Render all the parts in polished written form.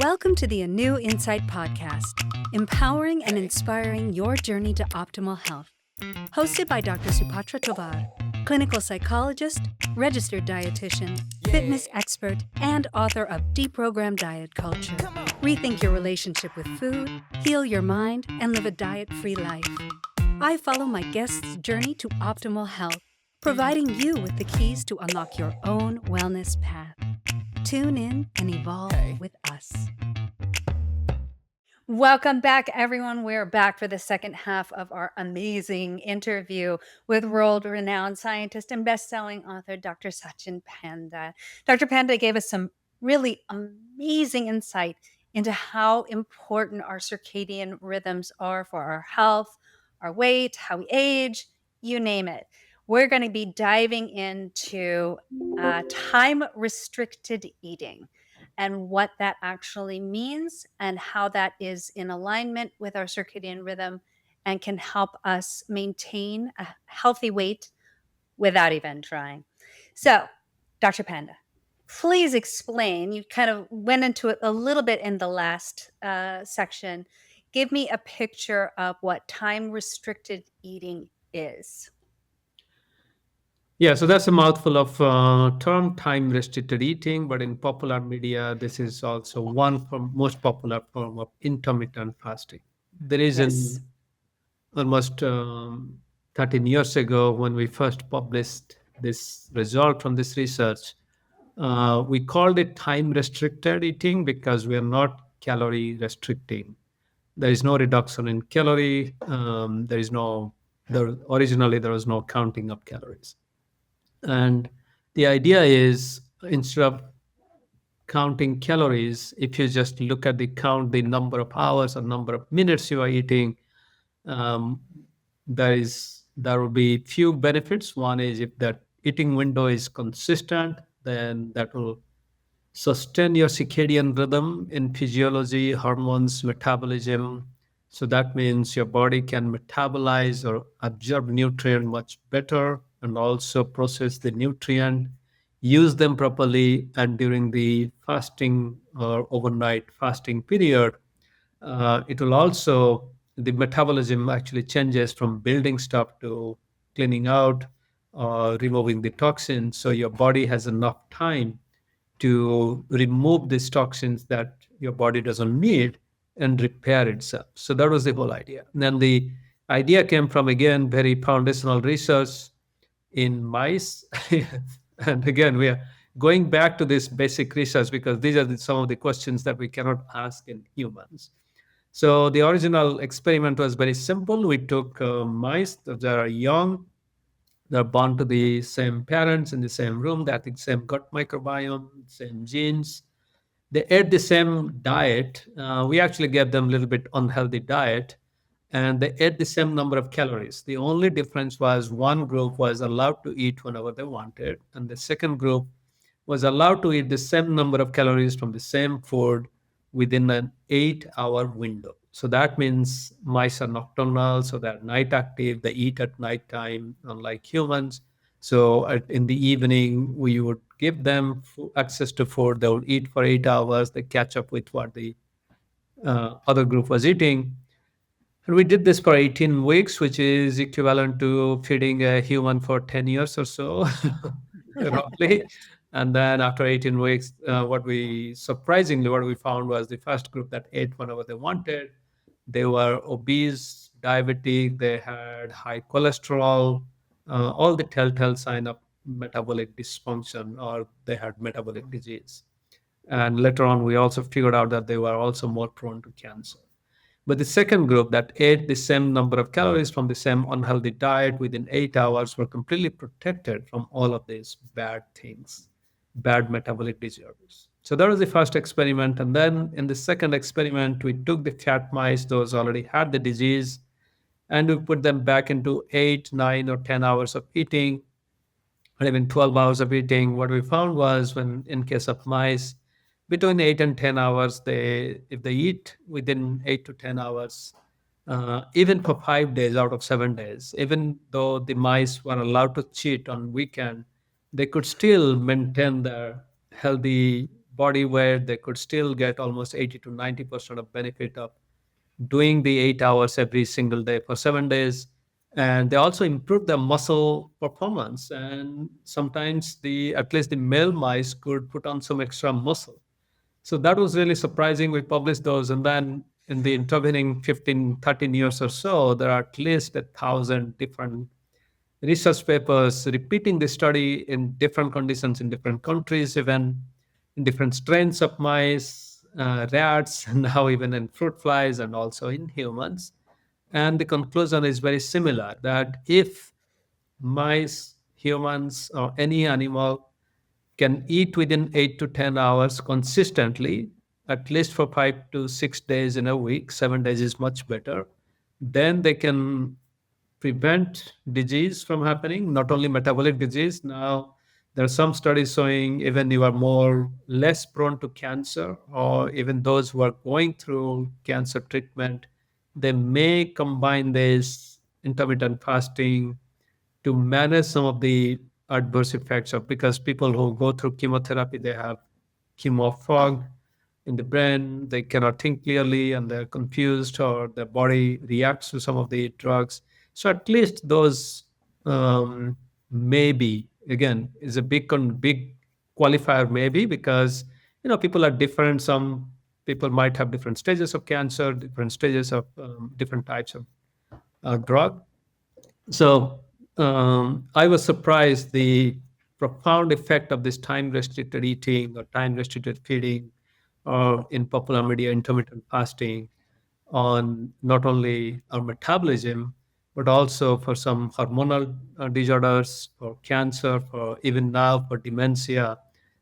Welcome to the ANEW Insight Podcast, empowering and inspiring your journey to optimal health. Hosted by Dr. Supatra Tovar, clinical psychologist, registered dietitian, fitness expert, and author of Deprogram Diet Culture. Rethink your relationship with food, heal your mind, and live a diet-free life. I follow my guests' journey to optimal health, providing you with the keys to unlock your own wellness path. Tune in and evolve with us. Welcome back, everyone. We're back for the second half of our amazing interview with world-renowned scientist and best-selling author, Dr. Satchin Panda. Dr. Panda gave us some really amazing insight into how important our circadian rhythms are for our health, our weight, how we age, you name it. We're going to be diving into time-restricted eating and what that actually means and how that is in alignment with our circadian rhythm and can help us maintain a healthy weight without even trying. So, Dr. Panda, please explain. You kind of went into it a little bit in the last section. Give me a picture of what time-restricted eating is. Yeah, so that's a mouthful of term time restricted eating, but in popular media, this is also one from most popular form of intermittent fasting. There is Yes. almost 13 years ago when we first published this result from this research, we called it time restricted eating because we are not calorie restricting. There is no reduction in calorie. Originally there was no counting of calories. And the idea is instead of counting calories, if you just look at the number of hours or number of minutes you are eating, um, there will be few benefits. One is if that eating window is consistent, then that will sustain your circadian rhythm in physiology, hormones, metabolism. So that means your body can metabolize or absorb nutrient much better and also process the nutrient, use them properly. And during the fasting or overnight fasting period, it will also, the metabolism actually changes from building stuff to cleaning out or removing the toxins. So your body has enough time to remove these toxins that your body doesn't need and repair itself. So that was the whole idea. And then the idea came from, again, very foundational research in mice. And again, we are going back to this basic research because these are some of the questions that we cannot ask in humans. So the original experiment was very simple. We took mice that are young, they're born to the same parents in the same room, they have the same gut microbiome, same genes. They ate the same diet. We actually gave them a little bit unhealthy diet, and they ate the same number of calories. The only difference was one group was allowed to eat whenever they wanted, and the second group was allowed to eat the same number of calories from the same food within an 8-hour window. So that means mice are nocturnal, so they're night active, they eat at night time, unlike humans. So in the evening, we would give them access to food, they would eat for 8 hours, they catch up with what the other group was eating. And we did this for 18 weeks, which is equivalent to feeding a human for 10 years or so, roughly. And then after 18 weeks, what we found was the first group that ate whenever they wanted. They were obese, diabetic, they had high cholesterol, all the telltale sign of metabolic dysfunction, or they had metabolic disease. And later on, we also figured out that they were also more prone to cancer. But the second group that ate the same number of calories from the same unhealthy diet within 8 hours were completely protected from all of these bad things, bad metabolic disorders. So that was the first experiment. And then in the second experiment, we took the fat mice, those already had the disease, and we put them back into 8, 9, or 10 hours of eating, or even 12 hours of eating. What we found was when, in case of mice, between 8 and 10 hours, if they eat within 8 to 10 hours, even for 5 days out of 7 days, even though the mice were allowed to cheat on weekend, they could still maintain their healthy body weight, they could still get almost 80 to 90% of benefit of doing the 8 hours every single day for 7 days. And they also improved their muscle performance. And sometimes at least the male mice could put on some extra muscle. So that was really surprising. We published those. And then in the intervening 15, 13 years or so, there are at least 1,000 different research papers repeating the study in different conditions in different countries, even in different strains of mice, rats, and now even in fruit flies and also in humans. And the conclusion is very similar that if mice, humans, or any animal can eat within 8 to 10 hours consistently, at least for 5 to 6 days in a week, 7 days is much better, then they can prevent disease from happening, not only metabolic disease. Now, there are some studies showing even you are more less prone to cancer, or even those who are going through cancer treatment, they may combine this intermittent fasting to manage some of the adverse effects of, because people who go through chemotherapy, they have chemo fog in the brain, they cannot think clearly and they're confused, or their body reacts to some of the drugs. So at least those, maybe, again, is a big qualifier, maybe, because people are different. Some people might have different stages of cancer, different stages of different types of drug. So I was surprised the profound effect of this time restricted eating or time restricted feeding, or in popular media, intermittent fasting, on not only our metabolism, but also for some hormonal disorders, for cancer, for even now for dementia,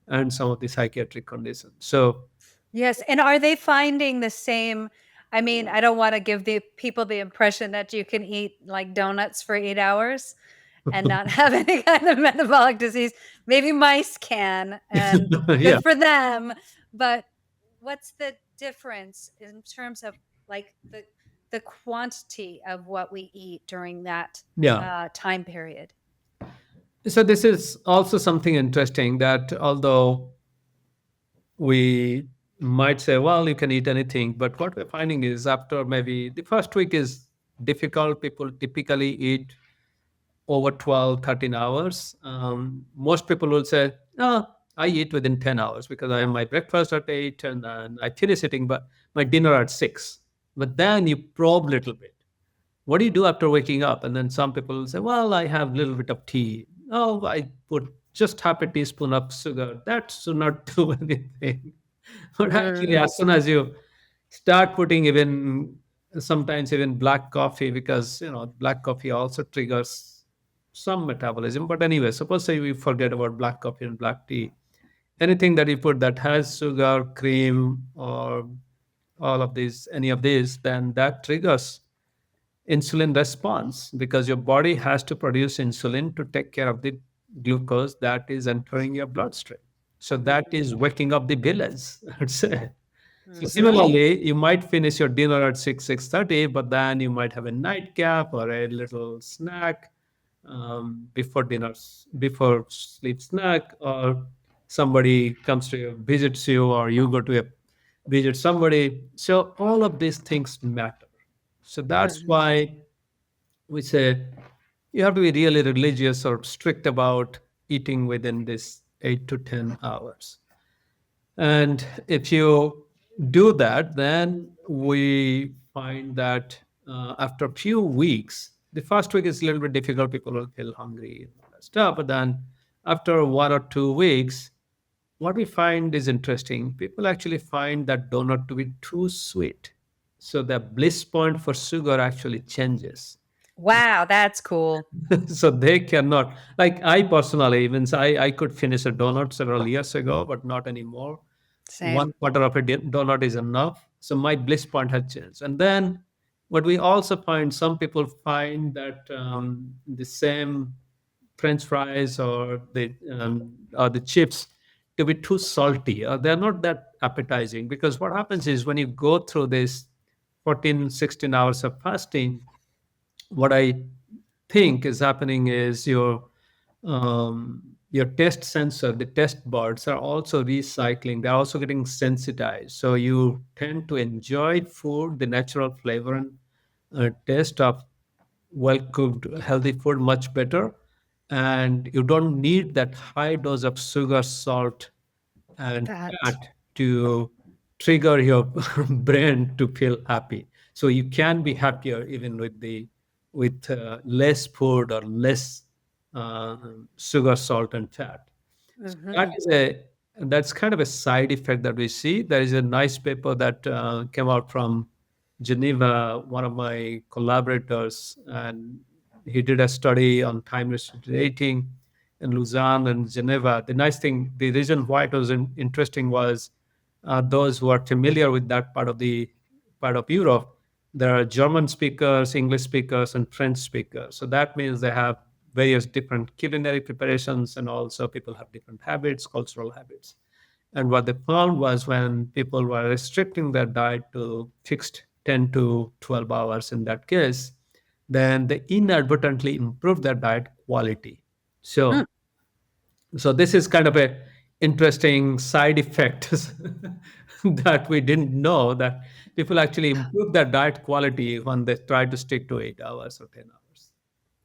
and some of the psychiatric conditions. So, Yes, and are they finding the same? I mean, I don't wanna give the people the impression that you can eat, like, donuts for 8 hours and not have any kind of metabolic disease. Maybe mice can, and yeah, good for them, but what's the difference in terms of, like, the quantity of what we eat during that, yeah. time period? So this is also something interesting, that although we might say, well, you can eat anything. But what we're finding is after maybe the first week is difficult, people typically eat over 12, 13 hours. Most people will say, no, I eat within 10 hours because I have my breakfast at 8 and then I finish eating but my dinner at 6. But then you probe a little bit. What do you do after waking up? And then some people will say, well, I have a little bit of tea. Oh, I put just half a teaspoon of sugar. That should not do anything. But actually, Mm. as soon as you start putting even sometimes even black coffee, because black coffee also triggers some metabolism. But anyway, suppose say we forget about black coffee and black tea. Anything that you put that has sugar, cream, or all of these, any of these, then that triggers insulin response, because your body has to produce insulin to take care of the glucose that is entering your bloodstream. So that is waking up the village, I'd say. So Mhm. similarly, you might finish your dinner at 6:30, but then you might have a nightcap or a little snack before dinner, before sleep snack, or somebody comes to you, visits you, or you go to visit somebody. So all of these things matter. So that's Mhm. why we say you have to be really religious or strict about eating within this 8 to 10 hours. And if you do that, then we find that after a few weeks, the first week is a little bit difficult. People will feel hungry and all that stuff. But then after 1 or 2 weeks, what we find is interesting. People actually find that donut to be too sweet. So the bliss point for sugar actually changes. Wow, that's cool. So they cannot, like I personally, even I could finish a donut several years ago, but not anymore. Same. One quarter of a donut is enough. So my bliss point has changed. And then what we also find, some people find that the same French fries or the chips to be too salty, or they're not that appetizing. Because what happens is when you go through this 14, 16 hours of fasting, what I think is happening is your your taste sensor, the taste buds are also recycling. They're also getting sensitized. So you tend to enjoy food, the natural flavor and taste of well cooked, healthy food much better. And you don't need that high dose of sugar, salt, and That. fat to trigger your brain to feel happy. So you can be happier even with less food or less uh, sugar, salt, and fat. So Hmm. that's kind of a side effect that we see. There is a nice paper that came out from Geneva, one of my collaborators, and he did a study on time restricted eating in Lausanne and Geneva. The nice thing, the reason why it was interesting was those who are familiar with that part of Europe, there are German speakers, English speakers, and French speakers. So that means they have various different culinary preparations, and also people have different habits, cultural habits. And what they found was when people were restricting their diet to fixed 10 to 12 hours in that case, then they inadvertently improved their diet quality. Mm. So this is kind of a interesting side effect that we didn't know, that people actually improve their diet quality when they try to stick to 8 hours or 10 hours.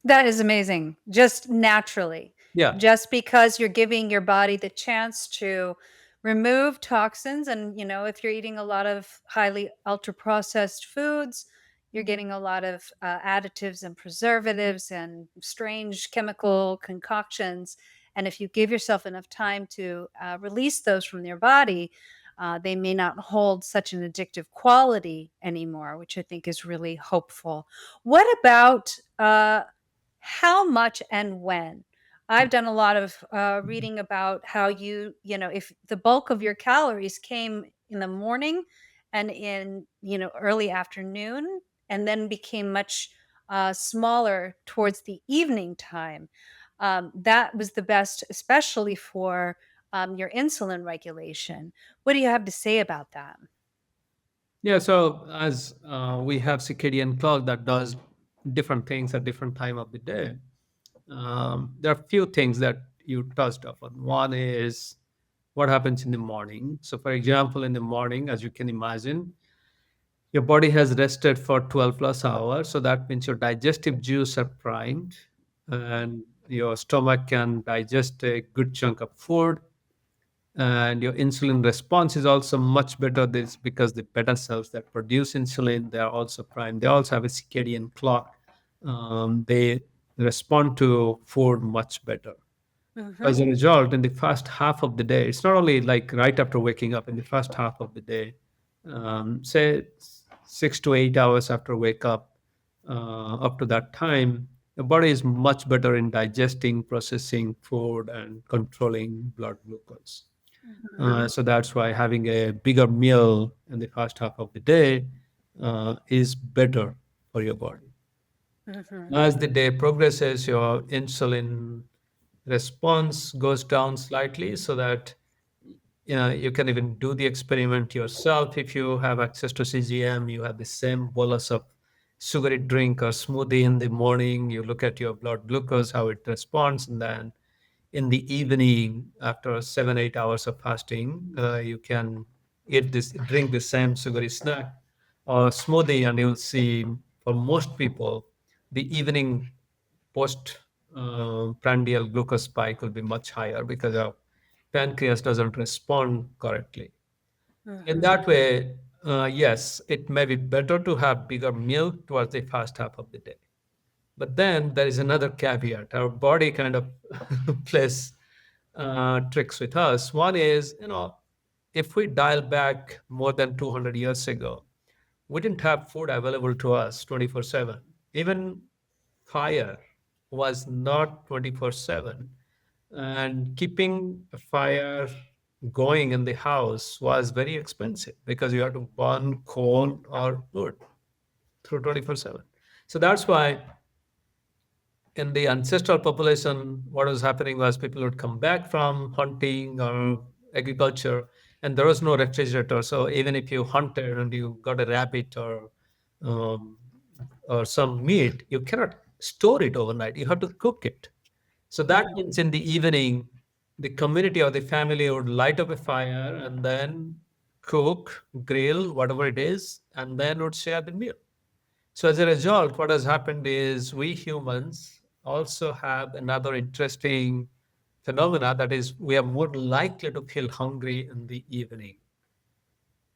That is amazing. Just naturally. Yeah. Just because you're giving your body the chance to remove toxins. And, if you're eating a lot of highly ultra processed foods, you're getting a lot of additives and preservatives and strange chemical concoctions. And if you give yourself enough time to release those from your body, they may not hold such an addictive quality anymore, which I think is really hopeful. What about how much and when? I've done a lot of reading about how if the bulk of your calories came in the morning and in, early afternoon, and then became much smaller towards the evening time, that was the best, especially for your insulin regulation. What do you have to say about that? Yeah, so as we have circadian clock that does different things at different time of the day, there are few things that you touched upon. One is what happens in the morning. So, for example, in the morning, as you can imagine, your body has rested for 12 plus hours. So that means your digestive juices are primed and your stomach can digest a good chunk of food, and your insulin response is also much better. This because the beta cells that produce insulin, they are also primed. They also have a circadian clock. They respond to food much better. Hmm. As a result, in the first half of the day, it's not only like right after waking up. In the first half of the day, say 6 to 8 hours after wake up to that time, the body is much better in digesting, processing food, and controlling blood glucose. So that's why having a bigger meal in the first half of the day is better for your body. Hmm. As the day progresses, your insulin response goes down slightly, so that you can even do the experiment yourself. If you have access to CGM, you have the same bolus of sugary drink or smoothie in the morning. You look at your blood glucose, how it responds, and then in the evening, after 7 8 hours of fasting, you can drink the same sugary snack or smoothie, and you'll see for most people the evening post prandial glucose spike will be much higher because our pancreas doesn't respond correctly. In Hmm. that way, yes, it may be better to have bigger meal towards the first half of the day. But then there is another caveat. Our body kind of plays tricks with us. One is, if we dial back more than 200 years ago, we didn't have food available to us 24/7. Even fire was not 24/7. And keeping a fire going in the house was very expensive because you had to burn coal or wood through 24/7. So that's why in the ancestral population, what was happening was people would come back from hunting or agriculture, and there was no refrigerator. So even if you hunted and you got a rabbit um, or some meat, you cannot store it overnight. You have to cook it. So that means in the evening, the community or the family would light up a fire and then cook, grill, whatever it is, and then would share the meal. So as a result, what has happened is we humans also have another interesting phenomena, that is we are more likely to feel hungry in the evening.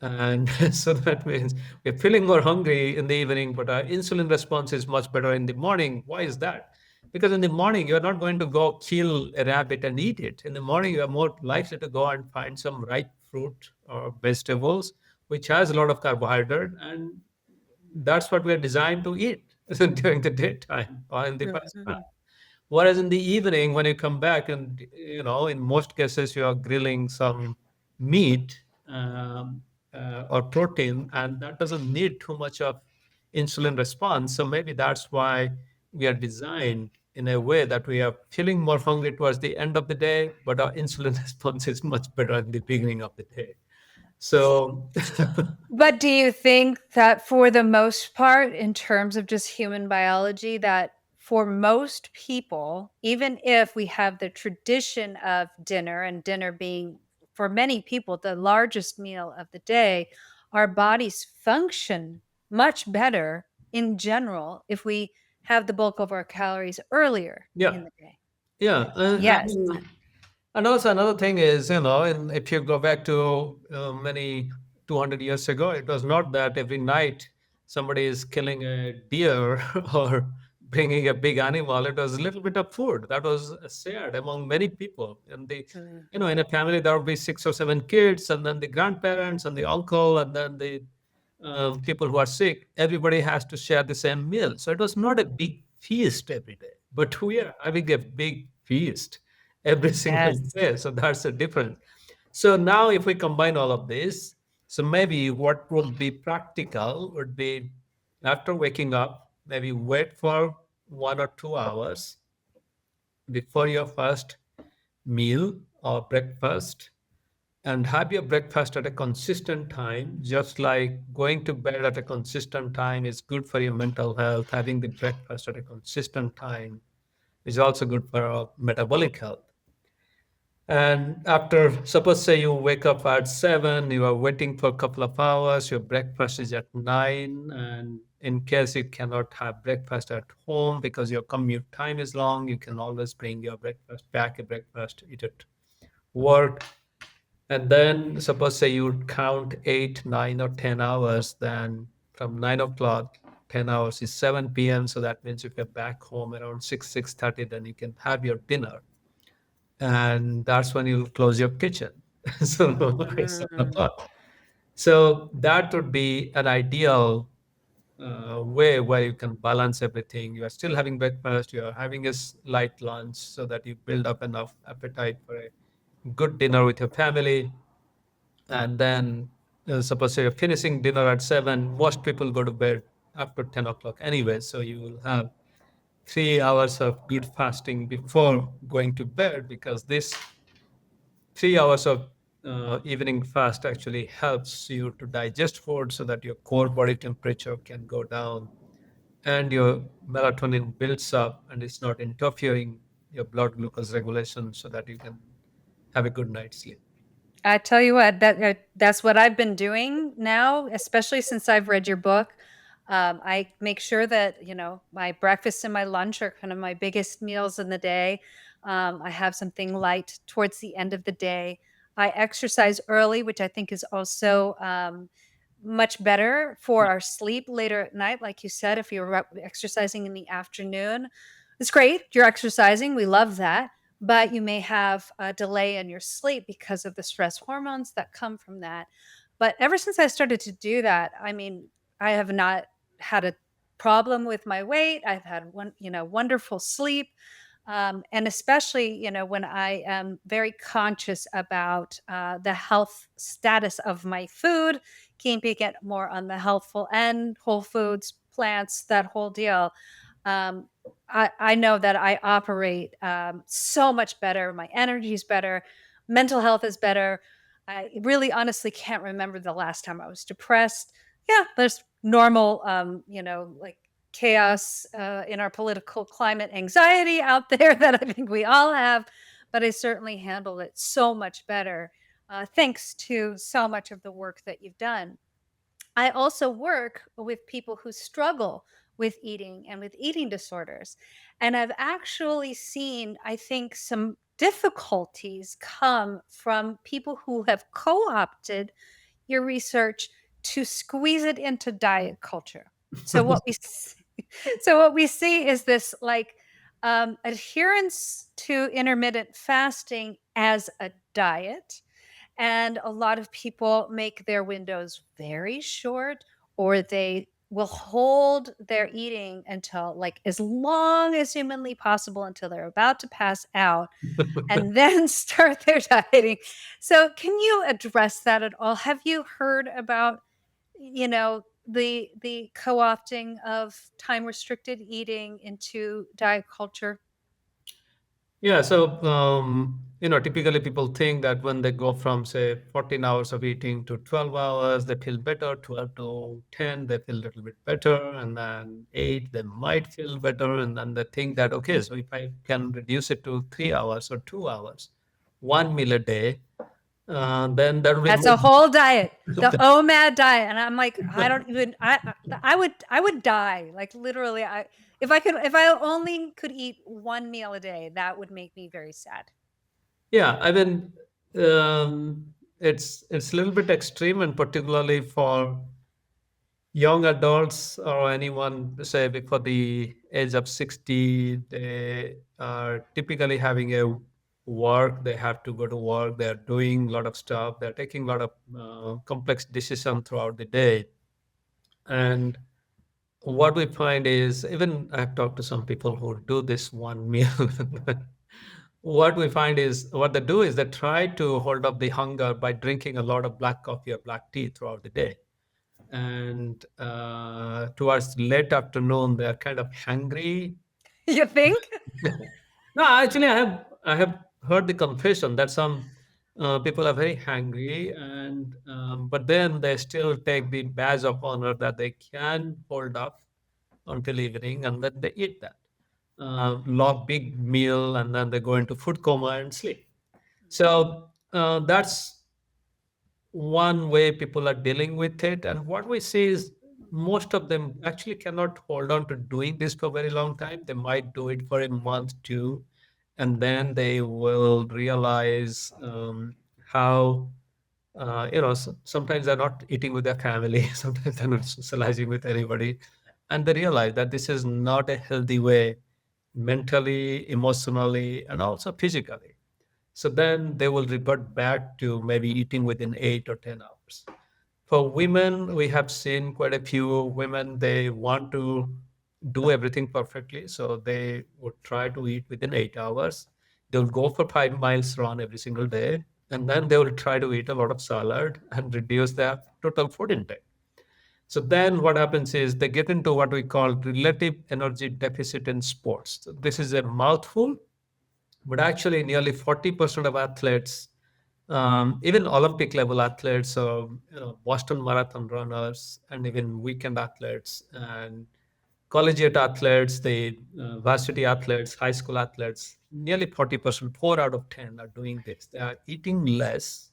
And so that means we're feeling more hungry in the evening, but our insulin response is much better in the morning. Why is that? Because in the morning, you're not going to go kill a rabbit and eat it. In the morning, you're more likely to go and find some ripe fruit or vegetables, which has a lot of carbohydrate. And that's what we're designed to eat during the daytime or in the first Mhm. time. Whereas in the evening, when you come back, and in most cases, you are grilling some meat or protein, and that doesn't need too much of insulin response. So maybe that's why we are designed in a way that we are feeling more hungry towards the end of the day, but our insulin response is much better at the beginning of the day. So, But do you think that for the most part, in terms of just human biology, that for most people, even if we have the tradition of dinner and dinner being for many people the largest meal of the day, our bodies function much better in general if we have the bulk of our calories earlier in yeah, the day? yeah. Yes. And also another thing is, if you go back to many 200 years ago, it was not that every night somebody is killing a deer or bringing a big animal. It was a little bit of food that was shared among many people. And in a family, there would be 6 or 7 kids, and then the grandparents and the uncle, and then the people who are sick. Everybody has to share the same meal. So it was not a big feast every day, but we are having a big feast every single Yes. day. So that's the difference. So now, if we combine all of this, so maybe what would be practical would be after waking up, maybe wait for 1 or 2 hours before your first meal or breakfast, and have your breakfast at a consistent time. Just like going to bed at a consistent time is good for your mental health, having the breakfast at a consistent time is also good for our metabolic health. And after, suppose, say you wake up at 7, you are waiting for a couple of hours, your breakfast is at 9. And in case you cannot have breakfast at home because your commute time is long, you can always bring your breakfast, pack a breakfast, eat it, work. And then suppose, say you count 8, 9, or 10 hours, then from 9 o'clock, 10 hours is 7 p.m. So that means if you're back home around 6, 6:30, then you can have your dinner, and that's when you'll close your kitchen. So by 7 o'clock. So that would be an ideal way where you can balance everything. You are still having breakfast, you are having a light lunch, so that you build up enough appetite for a good dinner with your family. And then, suppose you're finishing dinner at 7, most people go to bed after 10 o'clock anyway. So you will have 3 hours of good fasting before going to bed, because this 3 hours of evening fast actually helps you to digest food so that your core body temperature can go down and your melatonin builds up and it's not interfering your blood glucose regulation, so that you can have a good night's sleep. I tell you what, that's what I've been doing now, especially since I've read your book. I make sure that my breakfast and my lunch are kind of my biggest meals in the day. I have something light towards the end of the day. I exercise early, which I think is also much better for our sleep later at night. Like you said, if you're exercising in the afternoon, it's great. You're exercising. We love that, but you may have a delay in your sleep because of the stress hormones that come from that. But ever since I started to do that, I mean, I have not had a problem with my weight. I've had wonderful sleep. And especially, when I am very conscious about the health status of my food, keeping it more on the healthful end, whole foods, plants, that whole deal. Um, I know that I operate so much better. My energy is better. Mental health is better. I really honestly can't remember the last time I was depressed. Yeah, there's normal, like chaos in our political climate, anxiety out there that I think we all have. but I certainly handled it so much better, thanks to so much of the work that you've done. I also work with people who struggle with eating and with eating disorders. And I've actually seen, I think, some difficulties come from people who have co opted your research to squeeze it into diet culture. So what we so what we see is this like adherence to intermittent fasting as a diet, and a lot of people make their windows very short, or they will hold their eating until like as long as humanly possible until they're about to pass out and then start their dieting. So can you address that at all? Have you heard about, the co-opting of time restricted eating into diet culture? Yeah, so typically people think that when they go from say 14 hours of eating to 12 hours, they feel better. 12 to 10, they feel a little bit better, and then 8, they might feel better, and then they think that okay, so if I can reduce it to 3 hours or 2 hours, one meal a day, then that will be That's more. a whole diet, the OMAD diet, and I'm like, I don't even I would die, like, literally, if I only could eat 1 meal a day, that would make me very sad. Yeah, I mean, it's a little bit extreme, and particularly for young adults or anyone, say before the age of 60, they are typically having a work. They have to go to work. They're doing a lot of stuff. They're taking a lot of complex decisions throughout the day. And what we find is, even I've talked to some people who do this one meal. What we find is what they do is they try to hold up the hunger by drinking a lot of black coffee or black tea throughout the day. And towards late afternoon, they're kind of hungry. You think? No, actually, I have heard the confession that some people are very hungry, and but then they still take the badge of honor that they can hold up until evening, and then they eat that long big meal, and then they go into food coma and sleep. So that's one way people are dealing with it. And what we see is most of them actually cannot hold on to doing this for a very long time. They might do it for a month, two, and then they will realize how, sometimes they're not eating with their family, sometimes they're not socializing with anybody. And they realize that this is not a healthy way mentally, emotionally, and also physically. So then they will revert back to maybe eating within 8 or 10 hours. For women, we have seen quite a few women, they want to do everything perfectly. So they would try to eat within 8 hours. They'll go for 5 miles run every single day. And then they will try to eat a lot of salad and reduce their total food intake. So then what happens is they get into what we call relative energy deficit in sports. So this is a mouthful, but actually nearly 40% of athletes, even Olympic level athletes, so Boston Marathon runners, and even weekend athletes and collegiate athletes, the varsity athletes, high school athletes, nearly 40%, 4 out of 10 are doing this. They are eating less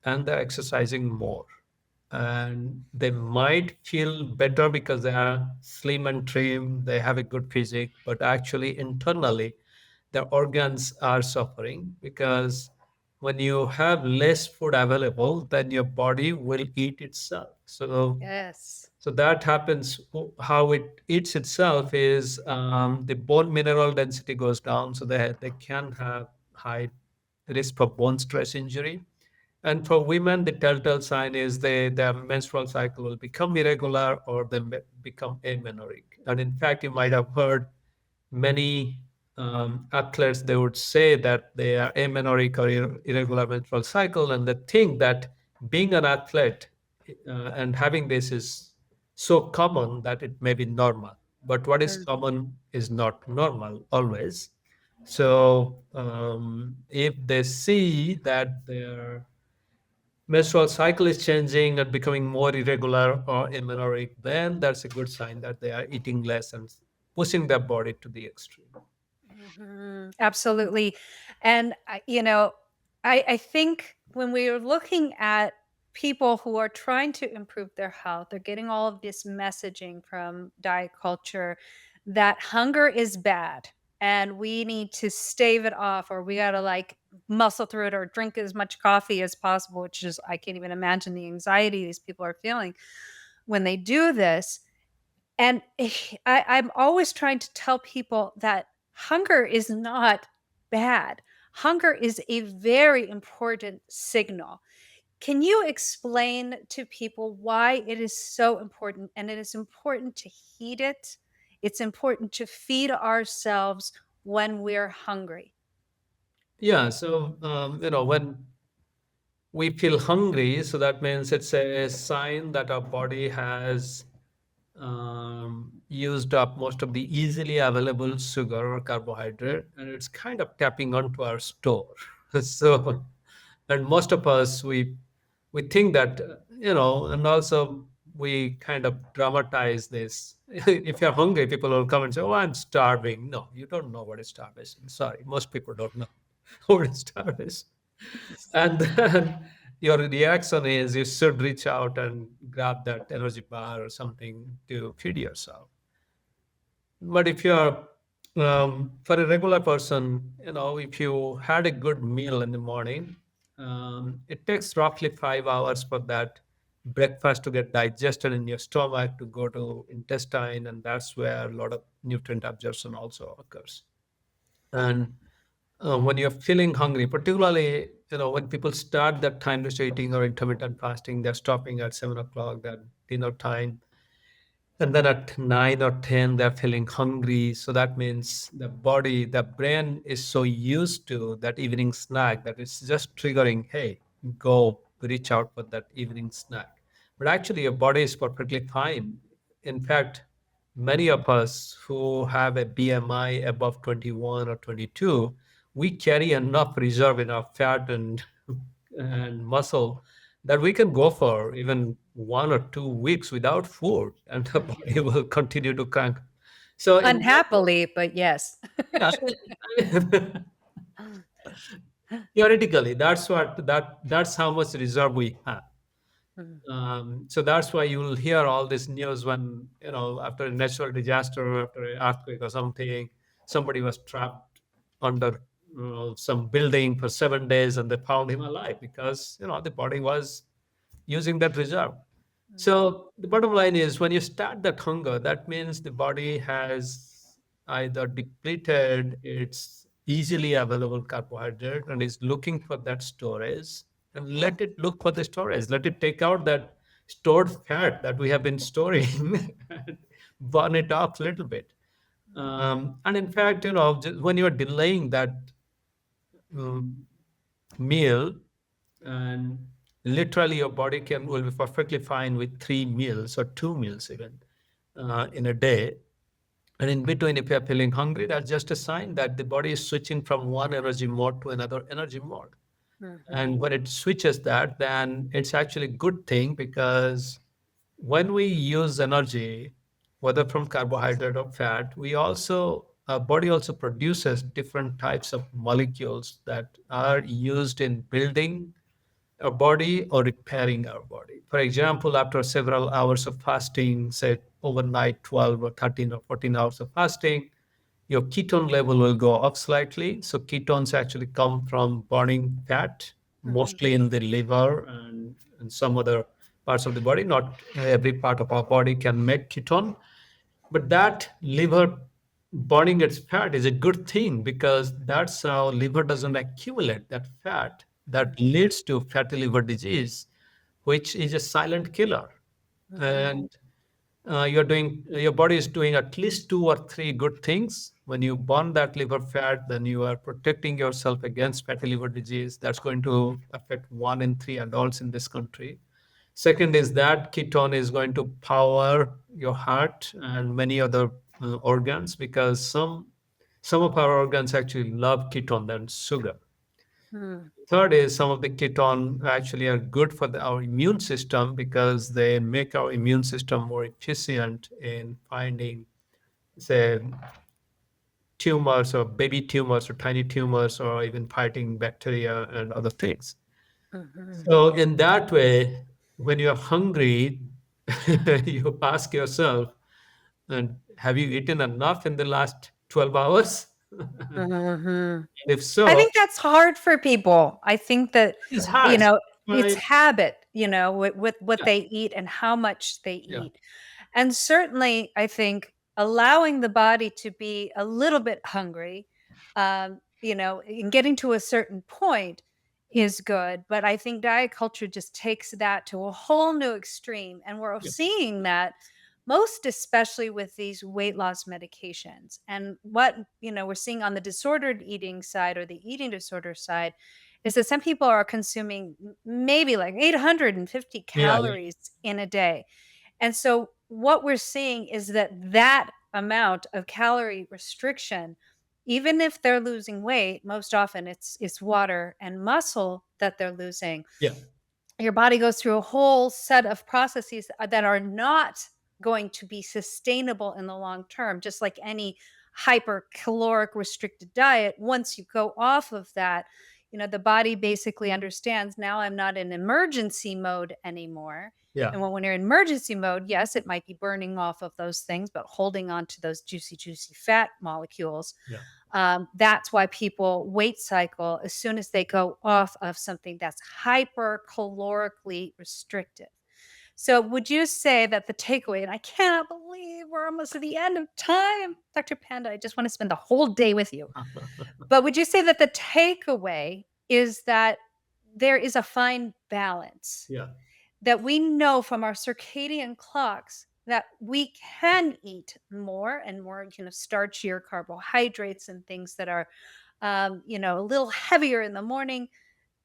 and they're exercising more. And they might feel better because they are slim and trim, they have a good physique, but actually internally, their organs are suffering because when you have less food available, then your body will eat itself. Yes. So that happens. How it eats itself is the bone mineral density goes down, so they can have high risk for bone stress injury. And for women, the telltale sign is their menstrual cycle will become irregular or they become amenorrheic. And in fact, you might have heard many athletes, they would say that they are amenorrheic or irregular menstrual cycle, and they think that being an athlete and having this is so common that it may be normal. But what is Mm. common is not normal always. So if they see that their menstrual cycle is changing and becoming more irregular or amenorrheic, then that's a good sign that they are eating less and pushing their body to the extreme. Absolutely. And, I think when we are looking at people who are trying to improve their health, they're getting all of this messaging from diet culture that hunger is bad and we need to stave it off, or we got to like muscle through it or drink as much coffee as possible, which is, I can't even imagine the anxiety these people are feeling when they do this. And I'm always trying to tell people that hunger is not bad. Hunger is a very important signal. Can you explain to people why it is so important? And it is important to heed it. It's important to feed ourselves when we're hungry. Yeah, so when we feel hungry, so that means it's a sign that our body has used up most of the easily available sugar or carbohydrate, and it's kind of tapping onto our store. So, and most of us, we think that, and also we kind of dramatize this. If you're hungry, people will come and say, "Oh, I'm starving." No, you don't know what is starvation. Sorry, most people don't know what is starvation. And then your reaction is you should reach out and grab that energy bar or something to feed yourself. But if you're for a regular person, if you had a good meal in the morning, it takes roughly 5 hours for that breakfast to get digested in your stomach to go to intestine, and that's where a lot of nutrient absorption also occurs. And when you're feeling hungry, particularly, when people start that time-restricted eating or intermittent fasting, they're stopping at 7 o'clock, that dinner time, and then at 9 or 10, they're feeling hungry. So that means the brain is so used to that evening snack that it's just triggering, hey, go reach out for that evening snack. But actually, your body is perfectly fine. In fact, many of us who have a BMI above 21 or 22, we carry enough reserve in our fat and muscle that we can go for even 1 or 2 weeks without food, and the body will continue to crank. So in that way, Unhappily, but yes. yeah, theoretically, that's how much reserve we have. Mm, So that's why you will hear all this news when, after a natural disaster, after an earthquake or something, somebody was trapped under some building for 7 days and they found him alive because, the body was using that reserve. mm, So the bottom line is when you start that hunger, that means the body has either depleted its easily available carbohydrate and is looking for that storage, and let it look for the storage. Let it take out that stored fat that we have been storing and burn it off a little bit. And in fact, when you're delaying that um, meal, and literally your body can will be perfectly fine with 3 meals or 2 meals even in a day, and in between if you're feeling hungry, that's just a sign that the body is switching from one energy mode to another energy mode. mhm, And when it switches that, then it's actually a good thing, because when we use energy, whether from carbohydrate or fat, we also our body also produces different types of molecules that are used in building our body or repairing our body. For example, after several hours of fasting, say overnight 12 or 13 or 14 hours of fasting, your ketone level will go up slightly. So ketones actually come from burning fat, mhm, mostly in the liver and some other parts of the body. Not every part of our body can make ketone, but that liver burning its fat is a good thing, because that's how liver doesn't accumulate that fat that mhm, leads to fatty liver disease, which is a silent killer. mhm, And your body is doing at least 2 or 3 good things. When you burn that liver fat, then you are protecting yourself against fatty liver disease. That's going to affect 1 in 3 adults in this country. Second is that ketone is going to power your heart and many other organs, because some of our organs actually love ketone than sugar. mm, Third is some of the ketone actually are good for our immune system, because they make our immune system more efficient in finding, say, tumors or baby tumors or tiny tumors or even fighting bacteria and other things. Mhm. So in that way, when you're hungry, you ask yourself, and have you eaten enough in the last 12 hours? Mhm. If I so, think that's hard for people. I think that, it's you hard. know, it's Right. habit, with what Yeah. they eat and how much they Yeah. eat. And certainly, I think allowing the body to be a little bit hungry, and getting to a certain point is good. But I think diet culture just takes that to a whole new extreme. And we're Yeah. seeing that most especially with these weight loss medications. And what we're seeing on the disordered eating side or the eating disorder side is that some people are consuming maybe like 850 Yeah. Yeah. calories in a day. And so what we're seeing is that amount of calorie restriction, even if they're losing weight, most often it's water and muscle that they're losing. Yeah. Your body goes through a whole set of processes that are not going to be sustainable in the long term, just like any hypercaloric restricted diet. Once you go off of that, the body basically understands now I'm not in emergency mode anymore. Yeah. And when you're in emergency mode, yes, it might be burning off of those things, but holding on to those juicy fat molecules. Yeah. That's why people weight cycle as soon as they go off of something that's hypercalorically restrictive. So, would you say that the takeaway, and I cannot believe we're almost at the end of time, Dr. Panda, I just want to spend the whole day with you. But would you say that the takeaway is that there is a fine balance? Yeah. That we know from our circadian clocks that we can eat more and more, starchier carbohydrates and things that are, a little heavier in the morning.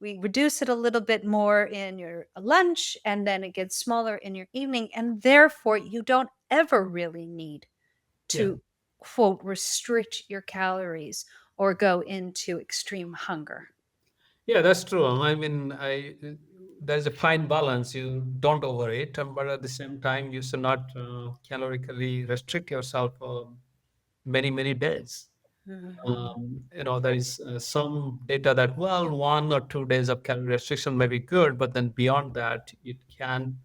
We reduce it a little bit more in your lunch, and then it gets smaller in your evening. And therefore, you don't ever really need Yeah. to, quote, restrict your calories or go into extreme hunger. Yeah, that's true. I mean, there's a fine balance. You don't overeat, but at the same time, you should not calorically restrict yourself for many days. Mhm. There is some data that, well, 1 or 2 days of calorie restriction may be good, but then beyond that, it can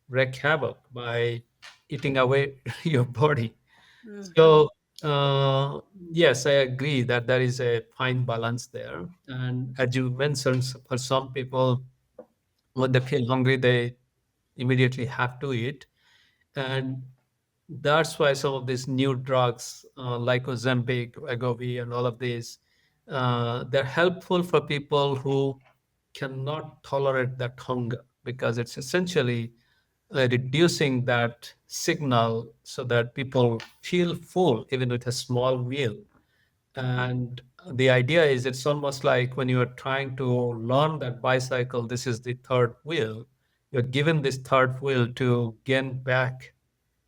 wreak havoc by eating away your body. Mhm. So, yes, I agree that there is a fine balance there. And as you mentioned, for some people, when they feel hungry, they immediately have to eat. And that's why some of these new drugs, like Ozempic, Wegovy, and all of these, they're helpful for people who cannot tolerate that hunger because it's essentially reducing that signal so that people feel full even with a small meal. And the idea is it's almost like when you are trying to learn that bicycle, this is the third wheel. You're given this third wheel to gain back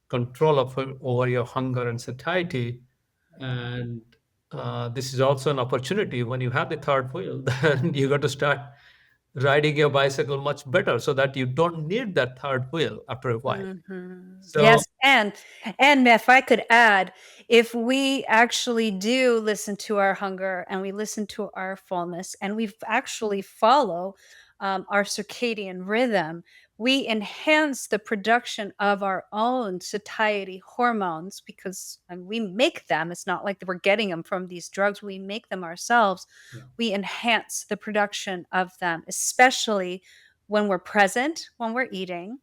control of over your hunger and satiety. And this is also an opportunity when you have the third wheel, then you got to start riding your bicycle much better so that you don't need that third wheel after a while. Mhm. So, Yes, and if I could add, if we actually do listen to our hunger and we listen to our fullness and we actually follow our circadian rhythm, we enhance the production of our own satiety hormones because we make them. It's not like we're getting them from these drugs. We make them ourselves. yeah, We enhance the production of them, especially when we're present, when we're eating.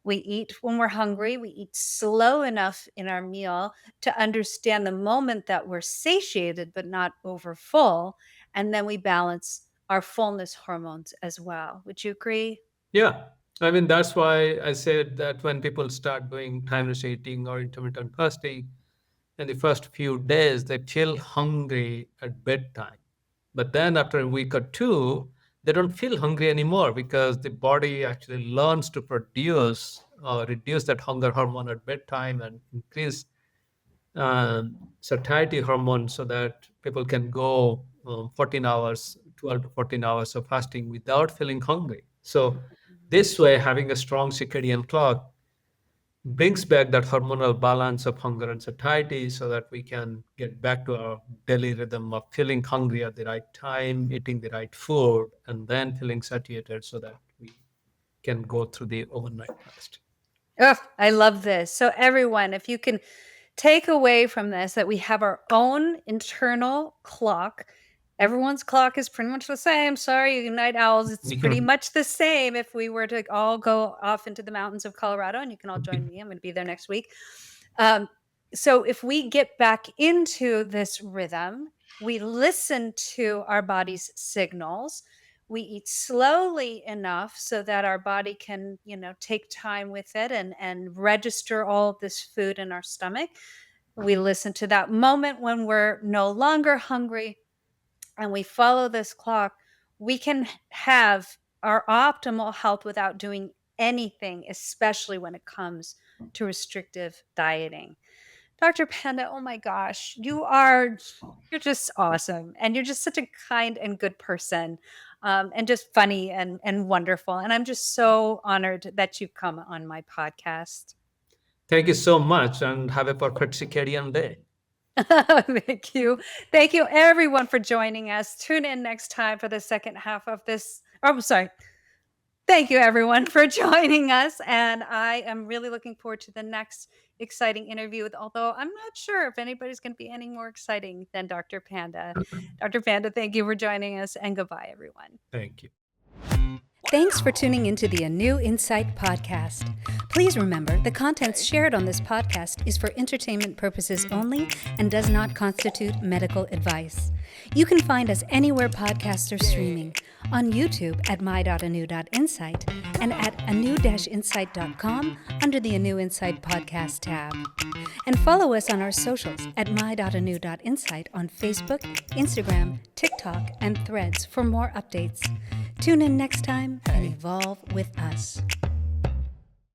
We eat when we're hungry. We eat slow enough in our meal to understand the moment that we're satiated but not over full. And then we balance our fullness hormones as well. Would you agree? yeah. I mean, that's why I said that when people start doing time eating or intermittent fasting, in the first few days, they feel hungry at bedtime. But then after a week or two, they don't feel hungry anymore because the body actually learns to produce or reduce that hunger hormone at bedtime and increase satiety hormone so that people can go 14 hours, 12 to 14 hours of fasting without feeling hungry. So, this way, having a strong circadian clock brings back that hormonal balance of hunger and satiety so that we can get back to our daily rhythm of feeling hungry at the right time, eating the right food, and then feeling satiated so that we can go through the overnight fast. Oh, I love this. So everyone, if you can take away from this that we have our own internal clock. Everyone's clock is pretty much the same. Sorry, you night owls. It's pretty much the same if we were to all go off into the mountains of Colorado, and you can all join me. I'm going to be there next week. So if we get back into this rhythm, we listen to our body's signals. We eat slowly enough so that our body can, take time with it and register all of this food in our stomach. We listen to that moment when we're no longer hungry and we follow this clock. We can have our optimal health without doing anything, especially when it comes to restrictive dieting. Dr. Panda, oh my gosh, you're just awesome. And you're just such a kind and good person, and just funny and wonderful. And I'm just so honored that you've come on my podcast. Thank you so much and have a perfect circadian day. Thank you. Thank you, everyone, for joining us. Tune in next time for the second half of this. Oh, I'm sorry. Thank you, everyone, for joining us. And I am really looking forward to the next exciting interview, although I'm not sure if anybody's going to be any more exciting than Dr. Panda. Dr. Panda, thank you for joining us, and goodbye, everyone. Thank you. Thanks for tuning into the ANEW Insight Podcast. Please remember, the contents shared on this podcast is for entertainment purposes only and does not constitute medical advice. You can find us anywhere podcasts are streaming, on YouTube at my.anew.insight and at anew-insight.com under the ANEW Insight Podcast tab. And follow us on our socials at my.anew.insight on Facebook, Instagram, TikTok, and Threads for more updates. Tune in next time and evolve with us.